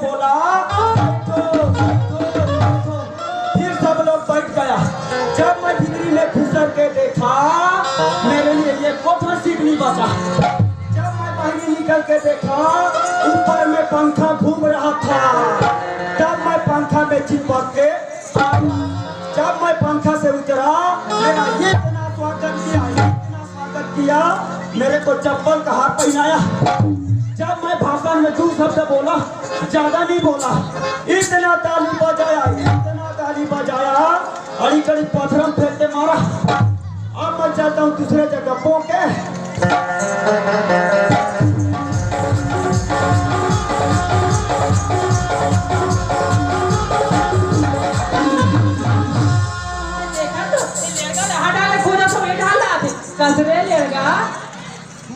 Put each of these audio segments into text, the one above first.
बोला फिर सब लोग बैठ गया। जब मैं भीतरी में घुसर के देखा मेरे लिए ये कोठा सीट नहीं बचा। जब मैं बाहर निकल के देखा ऊपर में पंखा घूम रहा था। तब मैं पंखा में चिपक के जब मैं पंखा से उतरा मेरा ये इतना स्वागत किया मेरे को चप्पल का हाथ पहनाया। जब मैं भाषण में 2 शब्द बोला ज्यादा नहीं बोला इतना ताली बजाया अड़ी कड़ी पत्थर फेंक के मारा। अब मैं चलता हूँ दूसरे जगह पोके।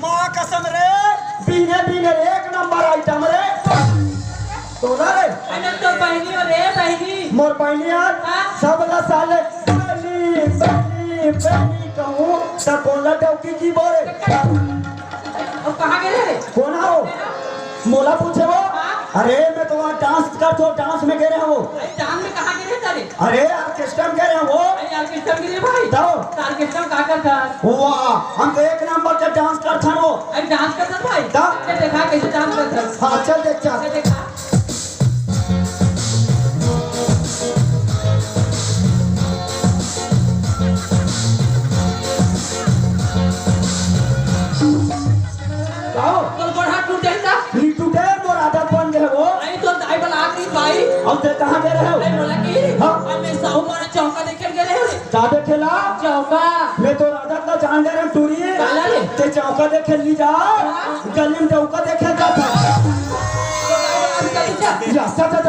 माँ कसम रे बीने एक नंबर आइटम रे। तोरा रे तो बहनी और रे बहनी मोर बहनिया सब ला साले बहनी कहूँ तब बोला डौकी की बोरे। अब कहाँ गए रे? कौन हो मोला पूछे वो? अरे मैं तो वहाँ डांस करते हो डांस में गए रहे हो। डांस में कहाँ गए तारे? अरे ऑर्केस्ट्रा में गए रहे हो। ऑर्केस्ट्रा में गए भाई तो ऑर्केस्ट्रा में क्या करता? वाह हम तो एक नंबर का डांस करता हो। अरे डांस करता भाई तो देखा कैसे डांस करता? हाँ चल देख चल देखा टूटे मोर आदत बन गए वो। नहीं तो दाई बला नहीं भाई। अब ते कहाँ गए रहे हो? नहीं बोला कि हाँ मैं साहू माने चौका देखे गए रहे। जादे खेला चौका मैं तो आदत ना जान गए टूरी काला रे ते चौका देखे ली जा गली में चौका देखे जा था। जा जा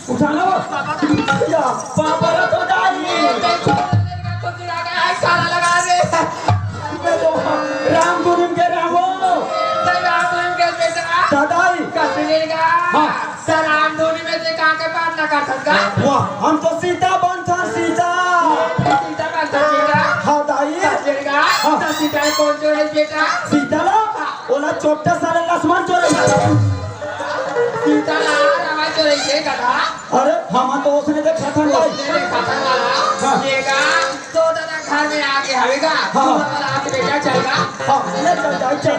उठा लो या पापा तो दाई काला लगा रे मैं तो राम गुरुम के रामो दादाई कसेगा हाँ सलाम धोनी में से कहाँ के पार लगा सकता? वाह हम तो सीता बनता सीता सीता हाँ दाई कसेगा तो सीता कौन जोड़े बेटा? सीता लो ओला छोटा सारे लक्ष्मण चोरे सीता हमारे जोड़े के कथा अरे हम तो उसने देखा था भाई देखा था वाला येगा तो दादा घर में आके हवेगा तो वाला आके बेटा चलेगा। हाँ ले चल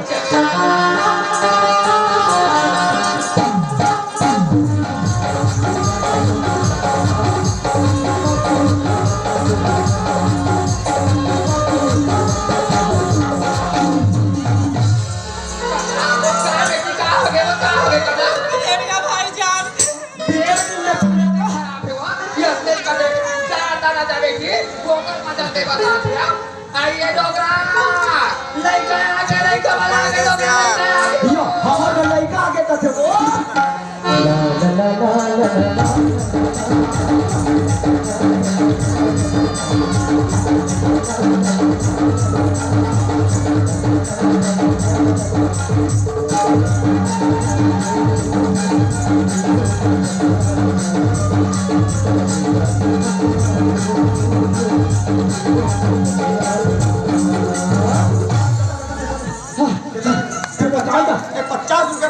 आइए डोगरा लइका वाला आगे डोगरा यो हमारा लइका आगे तक वो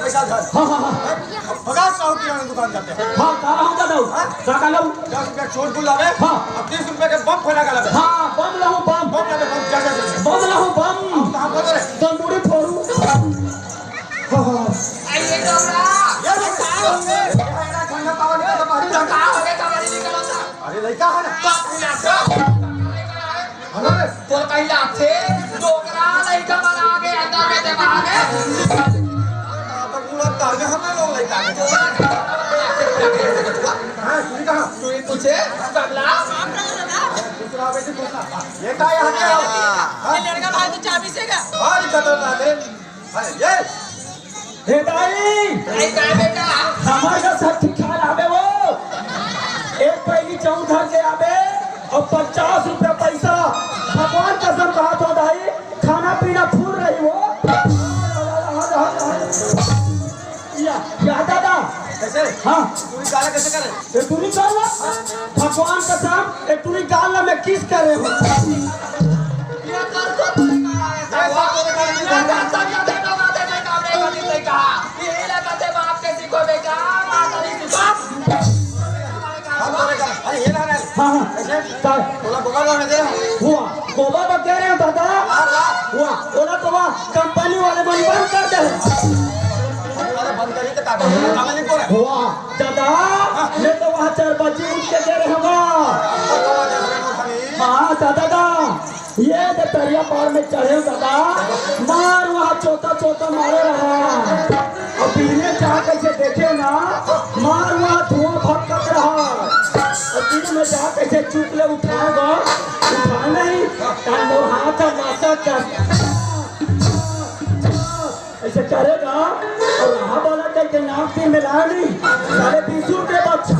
पैसा हाँ हाँ हाँ 50 रुपया दुकान जाते हैं। हाँ काला हूँ दादा काका लो 10 रुपया छोड़ बुलावे हाँ अब 30 रुपये के बम फटा का लगे हाँ बम लाऊं बम बम लगे बम क्या बम लाऊं बम कहाँ बोल रहे तंदूरी फोड़ू आइए डोगरा ये लोग कहाँ होंगे ये ठंडा पावन का तो मारी कहाँ हो गए कबाड़ी निकलो था अरे लड़का है ना हमें तो कहीं लाते डोगरा लइका वाला आगे अंदर में दे आगे तो पूरा तार हमें लोग लड़का हाँ तू कहाँ तू पूछे कबला दूसरा बेटे पूछना ये क्या यहाँ के आओ ये लड़का भाई तो चाबी से का और खतरनाक है अरे ये हे दाई नहीं क्या बेटा हमारा सब ठीक ठाक आवे वो एक पहली चाउर धर के आवे और 50 रुपया पैसा। भगवान कसम कहा तो दाई खाना पीना फूल रही हो। या दादा कैसे हाँ पूरी काला कैसे करे ये तू नहीं कर भगवान कसम ये तू नहीं गाल में किस करे हो। ये कर तो तरीका है साहब ये कर सब देखो माते से कामरे का नहीं सही कहा ये लगा से बाप के सीखो बेटा माता नहीं सीखो हम तोरे का अरे ये ना हाँ हाँ कैसे का तोला गोबर में दे हुआ गोबा बा कह रहे हो दादा हुआ ओला तो वहाँ कंपनी वाले बंद कर दे अरे बंद करी तो काका काम नहीं कोरे हुआ दादा मैं तो वहाँ 4 बजे उठ के दे रहे होगा। हाँ दादा ये दरिया पार में चढ़े दादा मार वहाँ चौथा चौथा मारे रहा और पीने चाह कैसे देखे ना मार वहाँ धुआं भटक रहा और दिन में जा कैसे चुप ले उठाएगा उठा नहीं वो हाथ मासा कर ऐसे करेगा और रहा बोला कि नाम से मिला नहीं 20.5 रुपये बच्चा